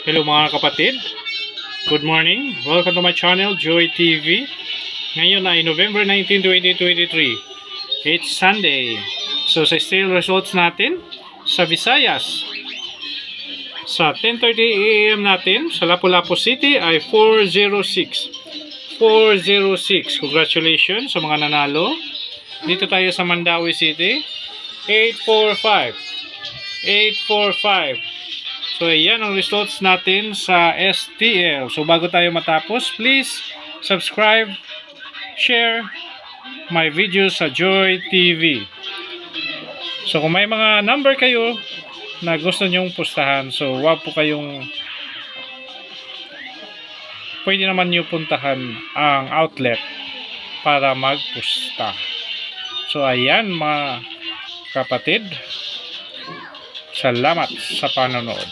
Hello mga kapatid, good morning, welcome to my channel Joy TV. Ngayon ay November 19, 2023. It's Sunday. So sa steel results natin sa Visayas, sa 10:30 AM natin sa Lapu-Lapu City ay 406. Congratulations sa mga nanalo. Dito tayo sa Mandawi City, 845. So, ayan ang results natin sa STL. So, bago tayo matapos, please subscribe, share my videos sa Joy TV. So, kung may mga number kayo na gusto nyong pustahan, so, wag po kayong pwede naman nyo puntahan ang outlet para magpusta. So, ayan mga kapatid. Salamat sa panonood.